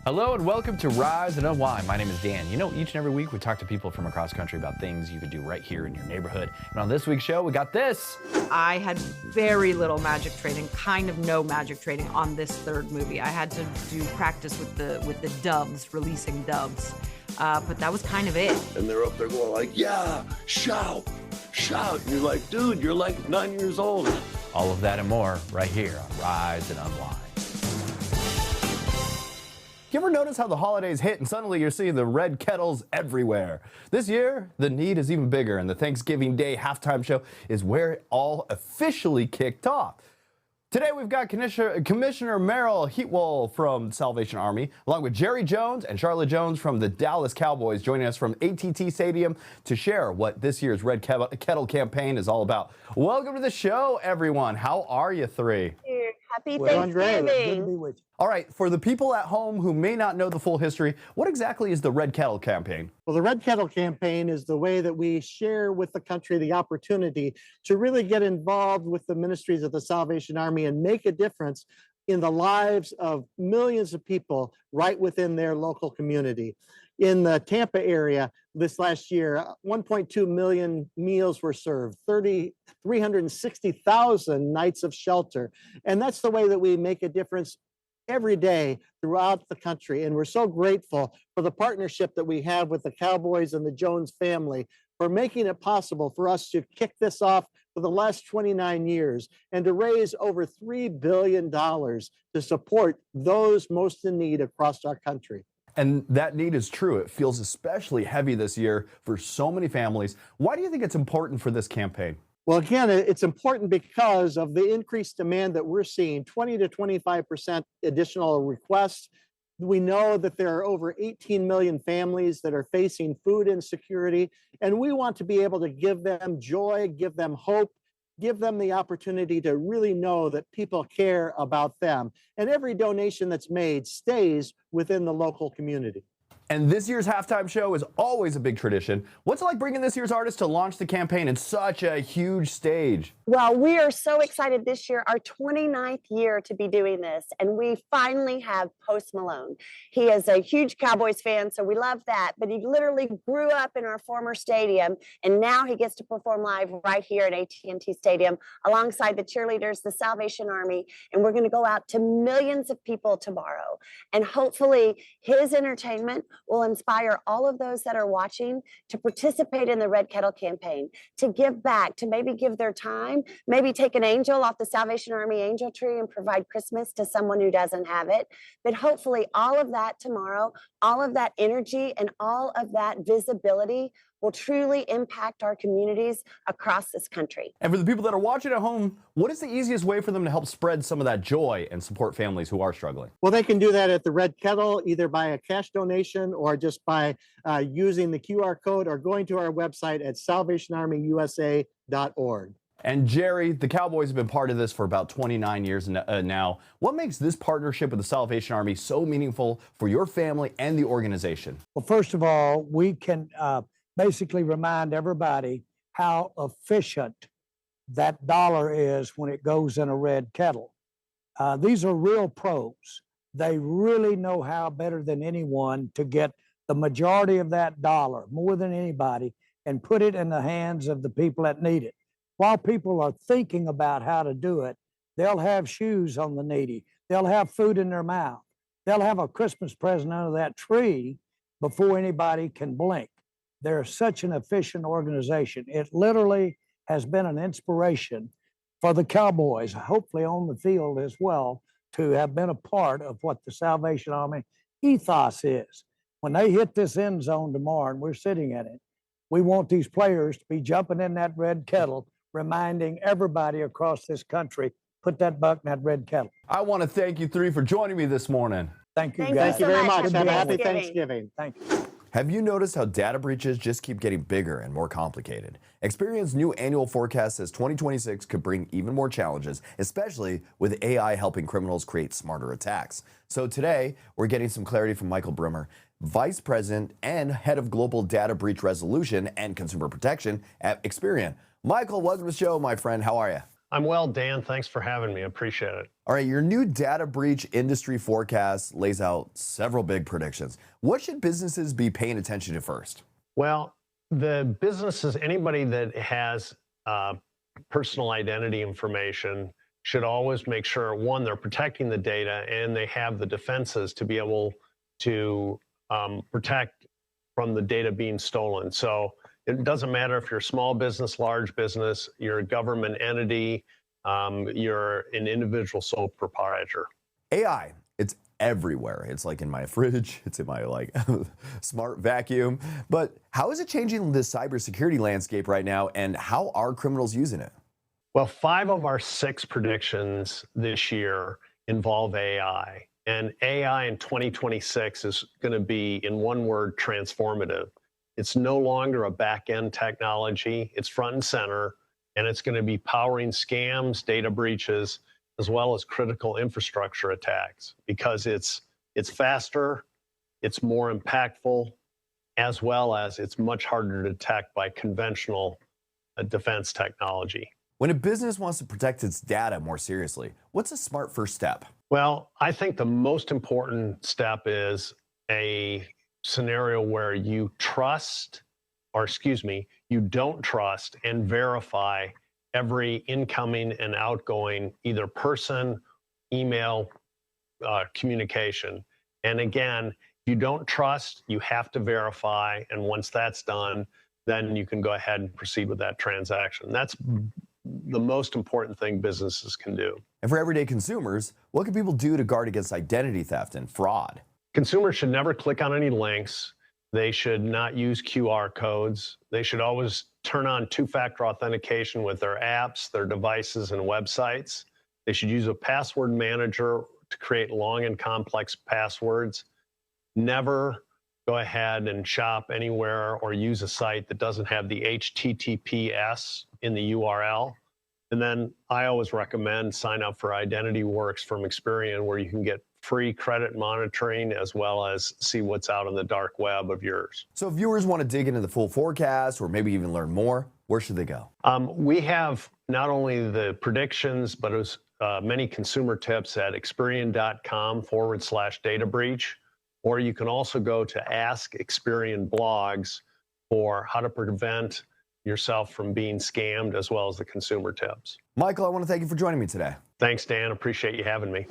Hello and welcome to Rise Unwind. My name is Dan. You know, each and every week we talk to people from across the country about things you could do right here in your neighborhood. And on this week's show, we got this. I had very little magic training, kind of no magic training on this third movie. I had to do practice with the dubs, releasing dubs. But that was kind of it. And they're up there going like, yeah, shout, shout. And you're like, dude, you're like 9 years old. All of that and more right here on Rise and Unwind. You ever notice how the holidays hit and suddenly you're seeing the red kettles everywhere? This year, the need is even bigger, and the Thanksgiving Day halftime show is where it all officially kicked off. Today, we've got Commissioner Merle Heatwole from Salvation Army, along with Jerry Jones and Charlotte Jones from the Dallas Cowboys, joining us from AT&T Stadium to share what this year's Red Kettle campaign is all about. Welcome to the show, everyone. How are you three? Happy Thanksgiving. Good to be with you. All right, for the people at home who may not know the full history, what exactly is the Red Kettle campaign? Well, the Red Kettle campaign is the way that we share with the country the opportunity to really get involved with the ministries of the Salvation Army and make a difference in the lives of millions of people right within their local community. In the Tampa area this last year, 1.2 million meals were served, 360,000 nights of shelter. And that's the way that we make a difference every day throughout the country. And we're so grateful for the partnership that we have with the Cowboys and the Jones family for making it possible for us to kick this off for the last 29 years and to raise over $3 billion to support those most in need across our country. And that need is true. It feels especially heavy this year for so many families. Why do you think it's important for this campaign? Well, again, it's important because of the increased demand that we're seeing, 20 to 25% additional requests. We know that there are over 18 million families that are facing food insecurity, and we want to be able to give them joy, give them hope, give them the opportunity to really know that people care about them. And every donation that's made stays within the local community. And this year's halftime show is always a big tradition. What's it like bringing this year's artist to launch the campaign in such a huge stage? Well, we are so excited this year, our 29th year to be doing this, and we finally have Post Malone. He is a huge Cowboys fan, so we love that, but he literally grew up in our former stadium, and now he gets to perform live right here at AT&T Stadium alongside the cheerleaders, the Salvation Army, and we're going to go out to millions of people tomorrow. And hopefully his entertainment will inspire all of those that are watching to participate in the Red Kettle campaign, to give back, to maybe give their time, maybe take an angel off the Salvation Army angel tree and provide Christmas to someone who doesn't have it. But hopefully all of that tomorrow, all of that energy and all of that visibility will truly impact our communities across this country. And for the people that are watching at home, what is the easiest way for them to help spread some of that joy and support families who are struggling? Well, they can do that at the Red Kettle, either by a cash donation or just by using the QR code or going to our website at salvationarmyusa.org. And Jerry, the Cowboys have been part of this for about 29 years now. What makes this partnership with the Salvation Army so meaningful for your family and the organization? Well, first of all, we can basically remind everybody how efficient that dollar is when it goes in a red kettle. These are real pros. They really know how better than anyone to get the majority of that dollar, more than anybody, and put it in the hands of the people that need it. While people are thinking about how to do it, they'll have shoes on the needy. They'll have food in their mouth. They'll have a Christmas present under that tree before anybody can blink. They're such an efficient organization. It literally has been an inspiration for the Cowboys, hopefully on the field as well, to have been a part of what the Salvation Army ethos is. When they hit this end zone tomorrow and we're sitting in it, we want these players to be jumping in that red kettle, reminding everybody across this country, put that buck in that red kettle. I want to thank you three for joining me this morning. Thank you, Thank guys. Thank you very much. Happy Have a happy Thanksgiving. Thanksgiving. Thank you. Have you noticed how data breaches just keep getting bigger and more complicated? Experian's new annual forecast says 2026 could bring even more challenges, especially with AI helping criminals create smarter attacks. So today, we're getting some clarity from Michael Brimmer, Vice President and Head of Global Data Breach Resolution and Consumer Protection at Experian. Michael, welcome to the show, my friend. How are you? I'm well, Dan. Thanks for having me. I appreciate it. All right, your new data breach industry forecast lays out several big predictions. What should businesses be paying attention to first? Well, the businesses, anybody that has personal identity information should always make sure, one, they're protecting the data and they have the defenses to be able to protect from the data being stolen. So it doesn't matter if you're a small business, large business, you're a government entity, you're an individual sole proprietor. AI, it's everywhere. It's like in my fridge, it's in my smart vacuum. But how is it changing the cybersecurity landscape right now, and how are criminals using it? Well, 5 of our 6 predictions this year involve AI. And AI in 2026 is going to be, in one word, transformative. It's no longer a back-end technology. It's front and center, and it's going to be powering scams, data breaches, as well as critical infrastructure attacks, because it's faster, it's more impactful, as well as it's much harder to detect by conventional defense technology. When a business wants to protect its data more seriously, what's a smart first step? Well, I think the most important step is a scenario where you don't trust and verify every incoming and outgoing either person, email, communication. And again, if you don't trust, you have to verify. And once that's done, then you can go ahead and proceed with that transaction. That's the most important thing businesses can do. And for everyday consumers, what can people do to guard against identity theft and fraud? Consumers should never click on any links. They should not use QR codes. They should always turn on 2-factor authentication with their apps, their devices, and websites. They should use a password manager to create long and complex passwords. Never go ahead and shop anywhere or use a site that doesn't have the HTTPS in the URL. And then I always recommend sign up for Identity Works from Experian, where you can get free credit monitoring as well as see what's out on the dark web of yours. So if viewers want to dig into the full forecast or maybe even learn more, where should they go? We have not only the predictions, but many consumer tips at Experian.com/data breach, or you can also go to Ask Experian blogs for how to prevent yourself from being scammed, as well as the consumer tips. Michael, I want to thank you for joining me today. Thanks, Dan. Appreciate you having me.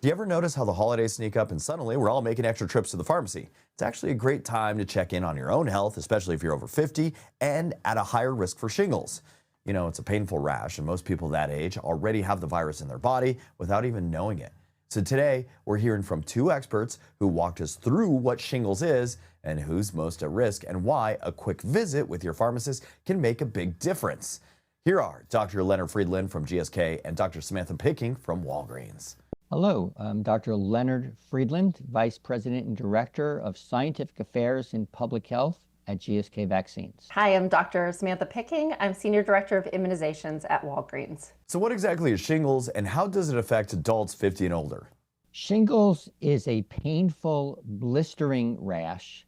Do you ever notice how the holidays sneak up and suddenly we're all making extra trips to the pharmacy? It's actually a great time to check in on your own health, especially if you're over 50 and at a higher risk for shingles. You know, it's a painful rash, and most people that age already have the virus in their body without even knowing it. So today, we're hearing from 2 experts who walked us through what shingles is and who's most at risk, and why a quick visit with your pharmacist can make a big difference. Here are Dr. Leonard Friedland from GSK and Dr. Samantha Picking from Walgreens. Hello, I'm Dr. Leonard Friedland, Vice President and Director of Scientific Affairs in Public Health at GSK Vaccines. Hi, I'm Dr. Samantha Picking. I'm Senior Director of Immunizations at Walgreens. So what exactly is shingles, and how does it affect adults 50 and older? Shingles is a painful, blistering rash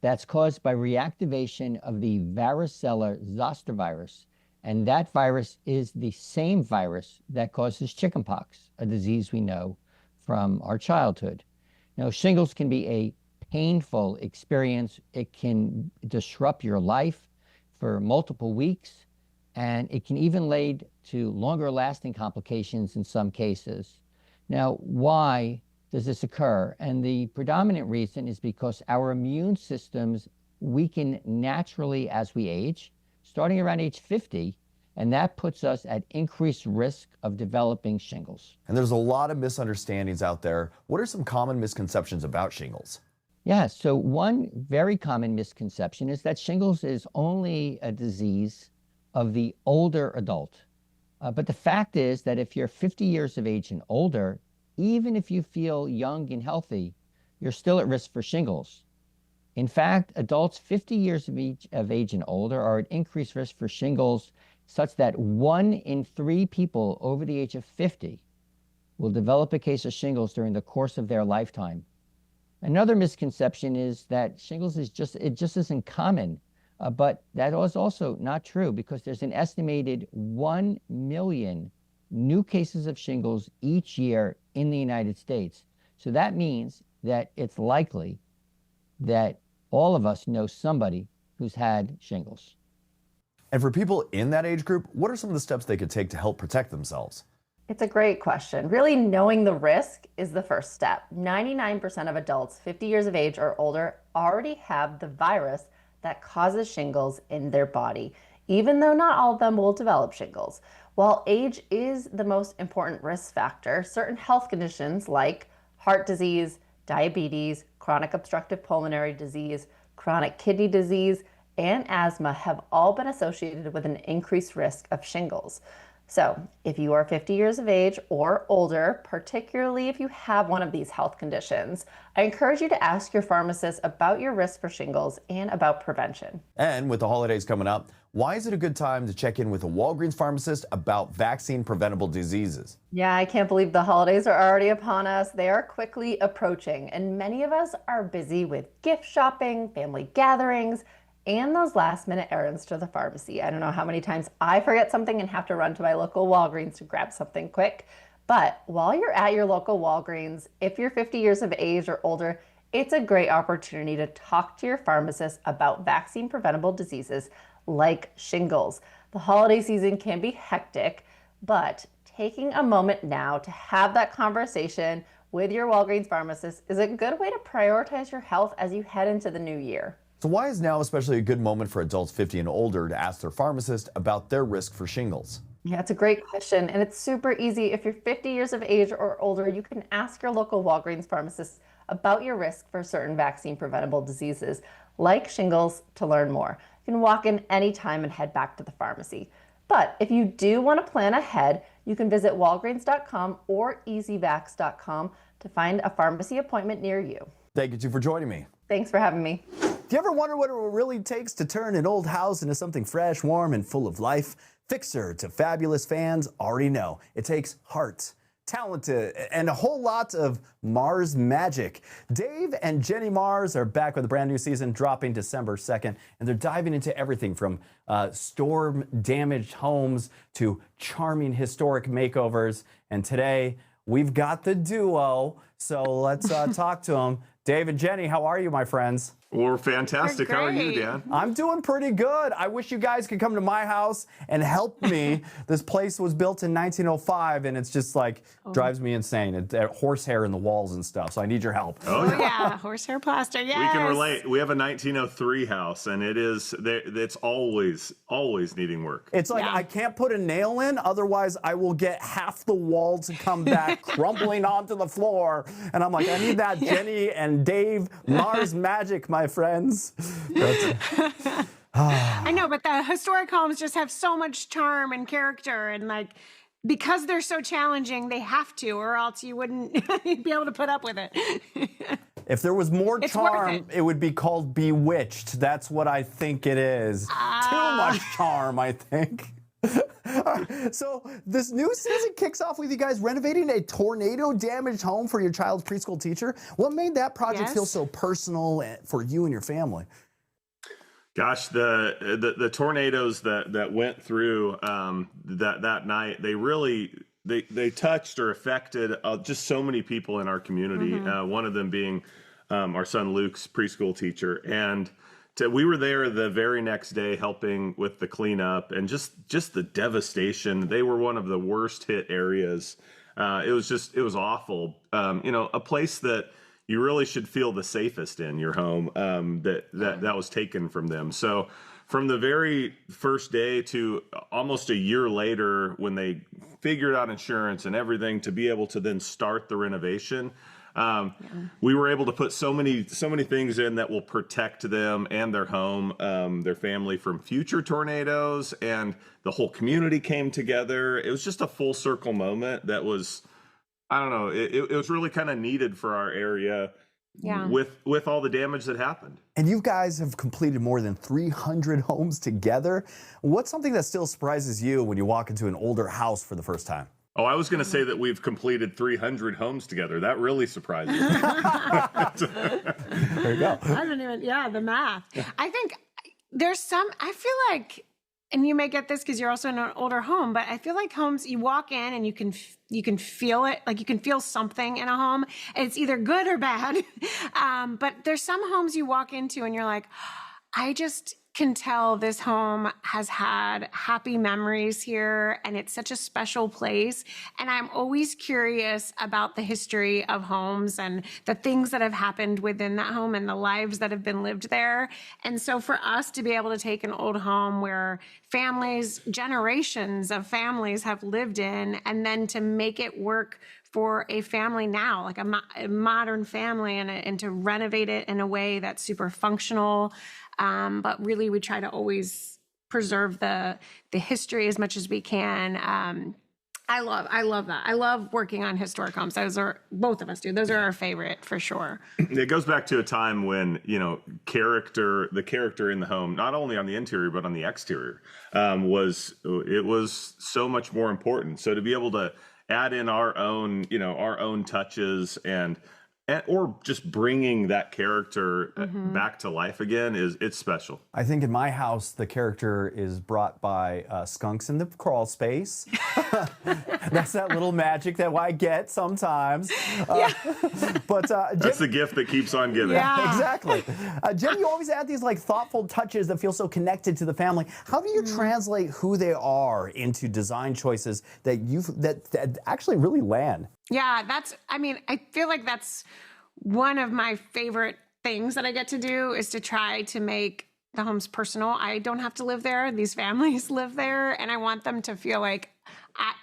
that's caused by reactivation of the varicella zoster virus. And that virus is the same virus that causes chickenpox, a disease we know from our childhood. Now, shingles can be a painful experience. It can disrupt your life for multiple weeks, and it can even lead to longer lasting complications in some cases. Now, why does this occur? And the predominant reason is because our immune systems weaken naturally as we age, starting around age 50, and that puts us at increased risk of developing shingles. And there's a lot of misunderstandings out there. What are some common misconceptions about shingles? Yeah, so one very common misconception is that shingles is only a disease of the older adult. But the fact is that if you're 50 years of age and older, even if you feel young and healthy, you're still at risk for shingles. In fact, adults 50 years of age and older are at increased risk for shingles, such that 1 in 3 people over the age of 50 will develop a case of shingles during the course of their lifetime. Another misconception is that shingles is just isn't common, but that is also not true, because there's an estimated 1 million new cases of shingles each year in the United States. So that means that it's likely that all of us know somebody who's had shingles. And for people in that age group, what are some of the steps they could take to help protect themselves? It's a great question. Really, knowing the risk is the first step. 99% of adults 50 years of age or older already have the virus that causes shingles in their body, even though not all of them will develop shingles. While age is the most important risk factor, certain health conditions like heart disease, diabetes, chronic obstructive pulmonary disease, chronic kidney disease, and asthma have all been associated with an increased risk of shingles. So if you are 50 years of age or older, particularly if you have one of these health conditions, I encourage you to ask your pharmacist about your risk for shingles and about prevention. And with the holidays coming up, why is it a good time to check in with a Walgreens pharmacist about vaccine preventable diseases? Yeah, I can't believe the holidays are already upon us. They are quickly approaching, and many of us are busy with gift shopping, family gatherings, and those last-minute errands to the pharmacy. I don't know how many times I forget something and have to run to my local Walgreens to grab something quick. But while you're at your local Walgreens, if you're 50 years of age or older, it's a great opportunity to talk to your pharmacist about vaccine preventable diseases like shingles. The holiday season can be hectic, but taking a moment now to have that conversation with your Walgreens pharmacist is a good way to prioritize your health as you head into the new year. So why is now especially a good moment for adults 50 and older to ask their pharmacist about their risk for shingles? Yeah, it's a great question, and it's super easy. If you're 50 years of age or older, you can ask your local Walgreens pharmacist about your risk for certain vaccine preventable diseases like shingles to learn more. You can walk in anytime and head back to the pharmacy. But if you do want to plan ahead, you can visit walgreens.com or easyvax.com to find a pharmacy appointment near you. Thank you for joining me. Thanks for having me. Do you ever wonder what it really takes to turn an old house into something fresh, warm, and full of life? Fixer to fabulous fans already know. It takes heart, talent, and a whole lot of Mars magic. Dave and Jenny Mars are back with a brand new season dropping December 2nd, and they're diving into everything from storm-damaged homes to charming historic makeovers. And today, we've got the duo, so let's talk to them. Dave and Jenny, how are you, my friends? We're fantastic. How are you, Dan? I'm doing pretty good. I wish you guys could come to my house and help me. This place was built in 1905, and it's just like drives me insane. It's horsehair in the walls and stuff, so I need your help. Oh, yeah, horsehair plaster, yes. We can relate. We have a 1903 house, and it's always needing work. It's like I can't put a nail in, otherwise I will get half the wall to come back crumbling onto the floor. And I'm like, I need that Jenny and Dave Mars magic, my friends. I know, but the historic homes just have so much charm and character, and like because they're so challenging, they have to, or else you wouldn't be able to put up with it. If there was more charm, it would be called Bewitched. That's what I think it is. Too much charm, I think. Right, so this new season kicks off with you guys renovating a tornado-damaged home for your child's preschool teacher. What made that project feel so personal for you and your family? Gosh, the tornadoes that went through that night, they touched or affected just so many people in our community. Mm-hmm. One of them being our son Luke's preschool teacher, and we were there the very next day helping with the cleanup and just the devastation. They were one of the worst hit areas. It was awful. A place that you really should feel the safest in your home that was taken from them. So from the very first day to almost a year later, when they figured out insurance and everything to be able to then start the renovation, we were able to put so many things in that will protect them and their home, their family from future tornadoes, and the whole community came together. It was just a full circle moment that was, I don't know, it was really kind of needed for our area with all the damage that happened. And you guys have completed more than 300 homes together. What's something that still surprises you when you walk into an older house for the first time? Oh, I was going to say that we've completed 300 homes together. That really surprises me. There you go. I don't even, the math. I think I feel like and you may get this because you're also in an older home, but I feel like homes, you walk in and you can feel it, like you can feel something in a home. It's either good or bad. But there's some homes you walk into and you're like, I just can tell this home has had happy memories here, and it's such a special place. And I'm always curious about the history of homes and the things that have happened within that home and the lives that have been lived there. And so for us to be able to take an old home where families, generations of families have lived in, and then to make it work for a family now, like a modern family, and to renovate it in a way that's super functional. But really, we try to always preserve the history as much as we can. I love that. I love working on historic homes. Both of us do. Those are our favorite for sure. It goes back to a time when, the character in the home, not only on the interior, but on the exterior, was so much more important. So to be able to add in our own touches or just bringing that character back to life again it's special. I think in my house, the character is brought by skunks in the crawl space. That's that little magic that I get sometimes. But that's the gift that keeps on giving. Yeah, exactly. Jen, you always add these thoughtful touches that feel so connected to the family. How do you translate who they are into design choices that actually really land? Yeah, I feel like that's one of my favorite things that I get to do is to try to make the homes personal. I don't have to live there. These families live there, and I want them to feel like I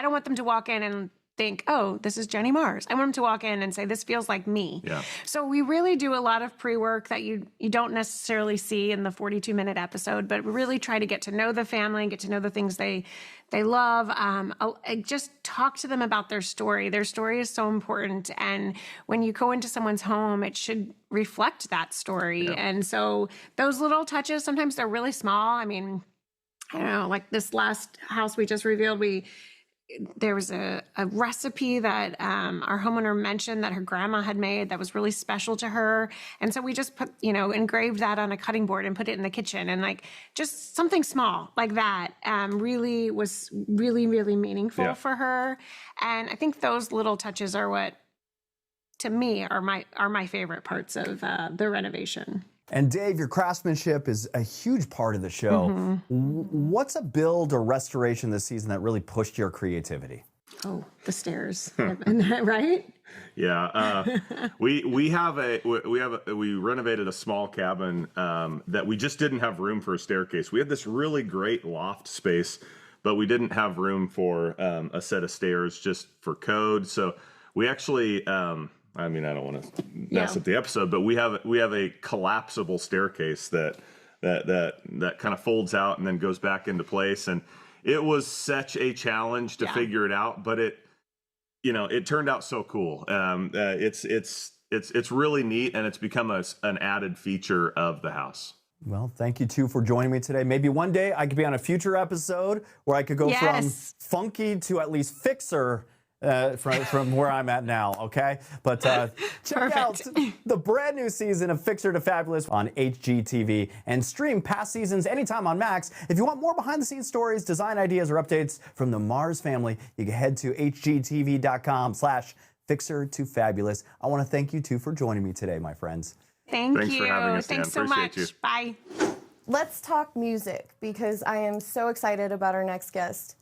don't want them to walk in and think, oh, this is Jenny Mars. I want them to walk in and say, this feels like me. Yeah. So we really do a lot of pre-work that you don't necessarily see in the 42-minute episode, but we really try to get to know the family, get to know the things they love. Just talk to them about their story. Their story is so important. And when you go into someone's home, it should reflect that story. Yeah. And so those little touches, sometimes they're really small. I mean, I don't know, like this last house we just revealed, there was a recipe that our homeowner mentioned that her grandma had made that was really special to her. And so we just put, engraved that on a cutting board and put it in the kitchen. And just something small like that really was really, really meaningful for her. And I think those little touches are what, to me, are my favorite parts of the renovation. And Dave, your craftsmanship is a huge part of the show. What's a build or restoration this season that really pushed your creativity? Oh, the stairs, right? Yeah, we renovated a small cabin that we just didn't have room for a staircase. We had this really great loft space, but we didn't have room for a set of stairs just for code. So we actually. I don't want to mess up the episode, but we have a collapsible staircase that kind of folds out and then goes back into place. And it was such a challenge to figure it out, but it turned out so cool. It's really neat, and it's become an added feature of the house. Well, thank you two for joining me today. Maybe one day I could be on a future episode where I could go from funky to at least fixer. From where I'm at now, okay? But check out the brand new season of Fixer to Fabulous on HGTV and stream past seasons anytime on Max. If you want more behind-the-scenes stories, design ideas, or updates from the Mars family, you can head to hgtv.com/Fixer to Fabulous. I want to thank you two for joining me today, my friends. Thanks you. For having us, Thanks Dan. so Appreciate much. You. Bye. Let's talk music, because I am so excited about our next guest.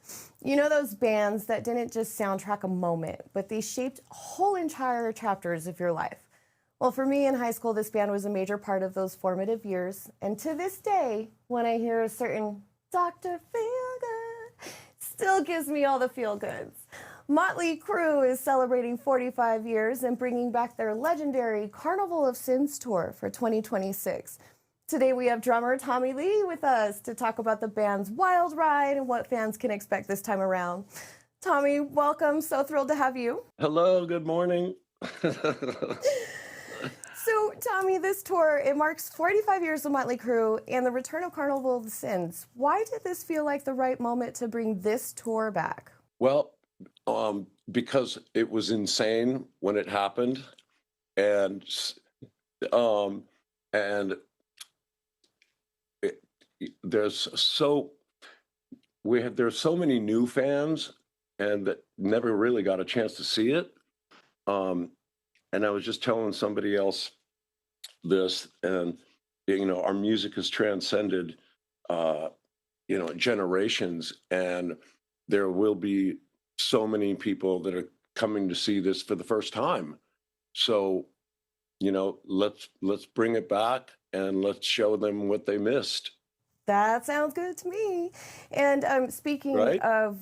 You know those bands that didn't just soundtrack a moment, but they shaped whole entire chapters of your life? Well, for me in high school, this band was a major part of those formative years. And to this day, when I hear a certain Dr. Feelgood, still gives me all the feel-goods. Motley Crue is celebrating 45 years and bringing back their legendary Carnival of Sins tour for 2026. Today we have drummer Tommy Lee with us to talk about the band's wild ride and what fans can expect this time around. Tommy, welcome. So thrilled to have you. Hello, good morning. So, Tommy, this tour, it marks 45 years of Motley Crue and the return of Carnival of Sins. Why did this feel like the right moment to bring this tour back? Well, because it was insane when it happened, and there's so there's so many new fans and that never really got a chance to see it. And I was just telling somebody else this, and our music has transcended generations, and there will be so many people that are coming to see this for the first time. So let's bring it back and let's show them what they missed. That sounds good to me. And speaking Right? of,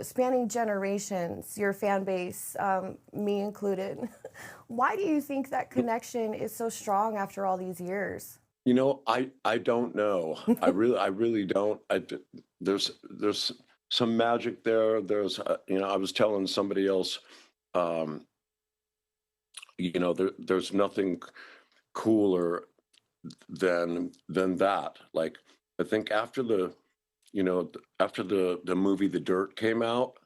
spanning generations, your fan base, me included, why do you think that connection is so strong after all these years? I don't know. I really don't. There's some magic there. There's I was telling somebody else, there's nothing cooler than that. Like, I think after the movie The Dirt came out,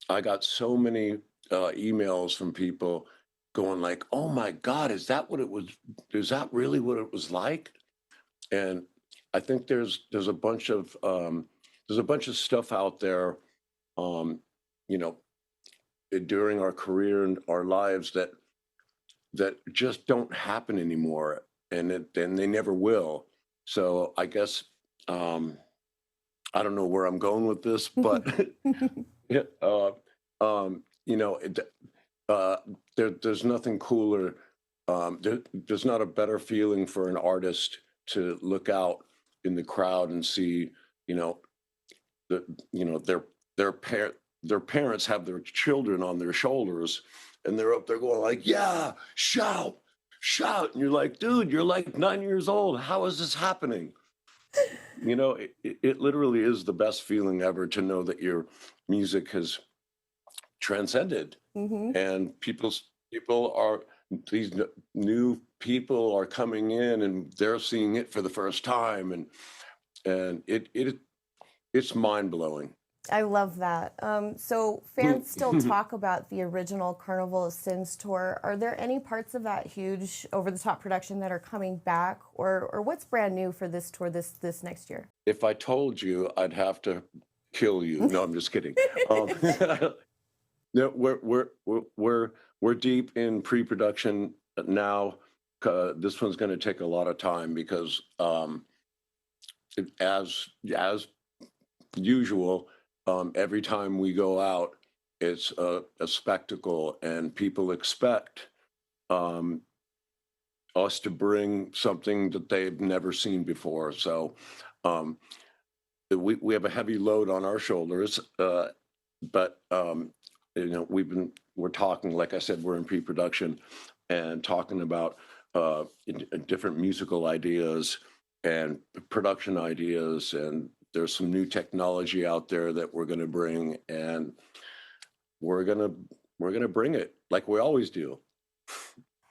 I got so many emails from people going like, "Oh my God, is that what it was? Is that really what it was like?" And I think there's a bunch of stuff out there, during our career and our lives that just don't happen anymore, and they never will. So I guess I don't know where I'm going with this, but there's nothing cooler. There's not a better feeling for an artist to look out in the crowd and see, their parents have their children on their shoulders, and they're up there going like, "Yeah, shout, shout," and you're like, "Dude, you're like 9 years old. How is this happening?" It literally is the best feeling ever to know that your music has transcended, and these new people are coming in and they're seeing it for the first time, and it's mind blowing. I love that. So fans still talk about the original Carnival of Sins tour. Are there any parts of that huge over-the-top production that are coming back, or what's brand new for this tour this next year? If I told you, I'd have to kill you. No, I'm just kidding. No, we're deep in pre-production now. This one's going to take a lot of time because, as usual, every time we go out, it's a spectacle, and people expect us to bring something that they've never seen before. So we have a heavy load on our shoulders, but we're talking, like I said, we're in pre-production and talking about different musical ideas and production ideas, and there's some new technology out there that we're going to bring, and we're going to bring it like we always do.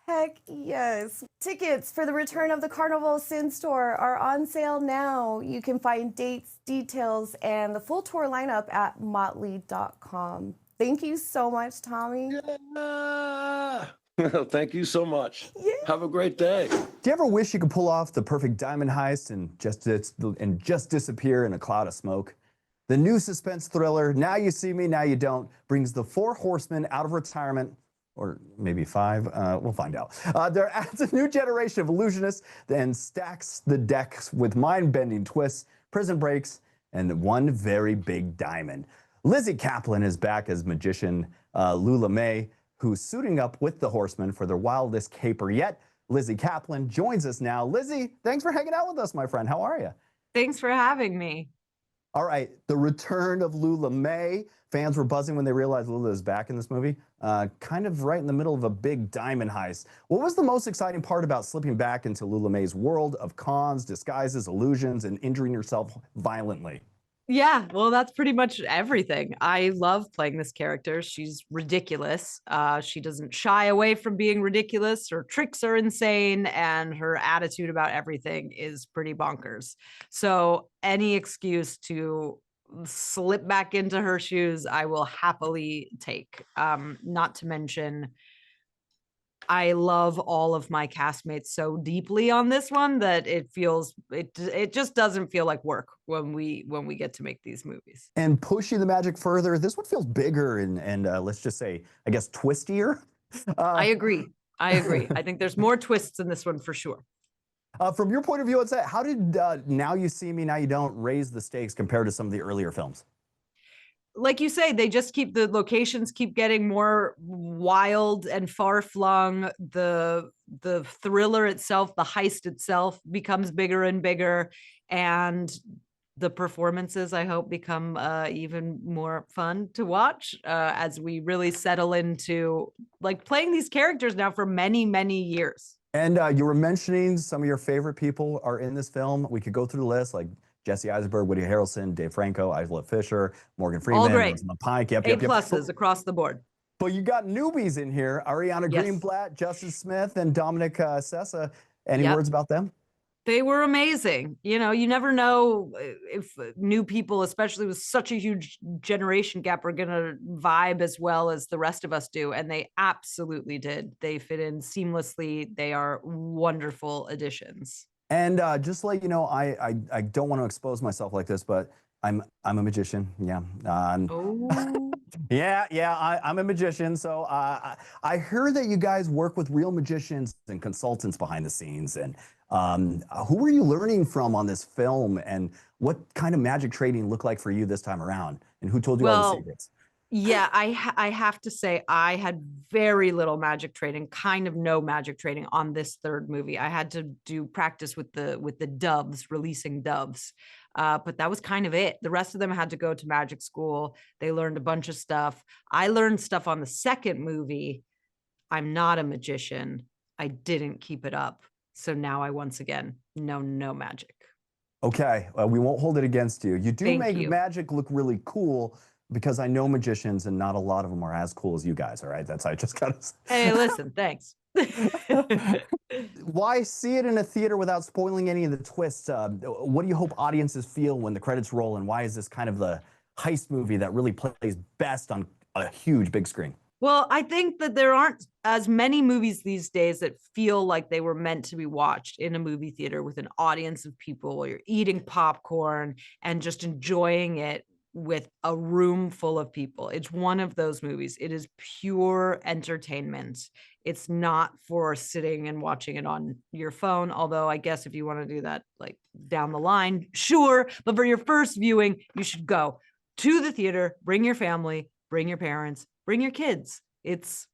Heck yes. Tickets for the return of the Carnival of Sins tour are on sale now. You can find dates, details, and the full tour lineup at motley.com. Thank you so much, Tommy. Yeah. Thank you so much. Yeah. Have a great day. Do you ever wish you could pull off the perfect diamond heist and just disappear in a cloud of smoke? The new suspense thriller, Now You See Me, Now You Don't, brings the 4 horsemen out of retirement, or maybe 5, we'll find out. There adds a new generation of illusionists and stacks the decks with mind-bending twists, prison breaks, and one very big diamond. Lizzy Caplan is back as magician Lula May, who's suiting up with the horsemen for their wildest caper yet. Lizzy Caplan joins us now. Lizzy, thanks for hanging out with us, my friend. How are you? Thanks for having me. All right, the return of Lula May. Fans were buzzing when they realized Lula is back in this movie, kind of right in the middle of a big diamond heist. What was the most exciting part about slipping back into Lula May's world of cons, disguises, illusions, and injuring yourself violently? Yeah, well, that's pretty much everything. I love playing this character. She's ridiculous. She doesn't shy away from being ridiculous. Her tricks are insane, and her attitude about everything is pretty bonkers. So any excuse to slip back into her shoes, I will happily take. Not to mention, I love all of my castmates so deeply on this one that it just doesn't feel like work when we get to make these movies. And pushing the magic further, this one feels bigger and let's just say, I guess, twistier. I agree. I think there's more twists in this one for sure. From your point of view, how did Now You See Me, Now You Don't raise the stakes compared to some of the earlier films? Like you say, they just the locations keep getting more wild and far-flung. The thriller itself, the heist itself becomes bigger and bigger. And the performances, I hope, become even more fun to watch as we really settle into like playing these characters now for many, many years. And you were mentioning some of your favorite people are in this film. We could go through the list, like Jesse Eisenberg, Woody Harrelson, Dave Franco, Isla Fisher, Morgan Freeman, all great. Rosamund Pike. A pluses across the board. But you got newbies in here: Ariana Yes. Greenblatt, Justin Smith, and Dominic Sessa. Any words about them? They were amazing. You know, you never know if new people, especially with such a huge generation gap, are going to vibe as well as the rest of us do. And they absolutely did. They fit in seamlessly. They are wonderful additions. And just to let you know, I don't want to expose myself like this, but I'm a magician. Yeah. Oh. I'm a magician. So I heard that you guys work with real magicians and consultants behind the scenes. And who were you learning from on this film? And what kind of magic trading looked like for you this time around? And who told you all the secrets? Yeah, I have to say I had very little magic trading, kind of no magic trading on this third movie. I had to do practice with the doves, releasing doves. But that was kind of it. The rest of them had to go to magic school. They learned a bunch of stuff. I learned stuff on the second movie. I'm not a magician. I didn't keep it up. So now I once again know no magic. Okay, we won't hold it against you. You do Thank make you. magic look really cool, because I know magicians and not a lot of them are as cool as you guys, all right? That's I just gotta say. Hey, listen, thanks. Why see it in a theater without spoiling any of the twists? What do you hope audiences feel when the credits roll, and why is this kind of the heist movie that really plays best on a huge big screen? Well, I think that there aren't as many movies these days that feel like they were meant to be watched in a movie theater with an audience of people where you're eating popcorn and just enjoying it with a room full of people. It's one of those movies. It is pure entertainment. It's not for sitting and watching it on your phone, although I guess if you want to do that like down the line, sure. But for your first viewing, you should go to the theater, bring your family, bring your parents, bring your kids. It's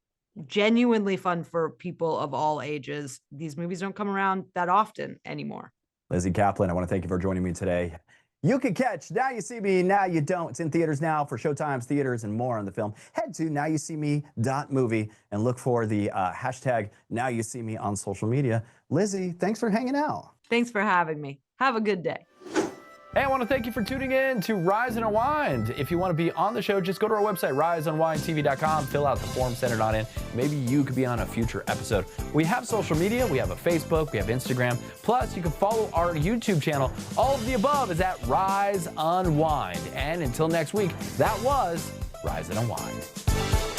genuinely fun for people of all ages. These movies don't come around that often anymore. Lizzy Caplan, I want to thank you for joining me today. You can catch Now You See Me, Now You Don't. It's in theaters now for showtimes, theaters, and more on the film. Head to nowyouseeme.movie and look for the hashtag Now You See Me on social media. Lizzy, thanks for hanging out. Thanks for having me. Have a good day. Hey, I want to thank you for tuning in to Rise and Unwind. If you want to be on the show, just go to our website, riseunwindtv.com, fill out the form, send it on in. Maybe you could be on a future episode. We have social media. We have a Facebook. We have Instagram. Plus, you can follow our YouTube channel. All of the above is at Rise Unwind. And until next week, that was Rise and Unwind.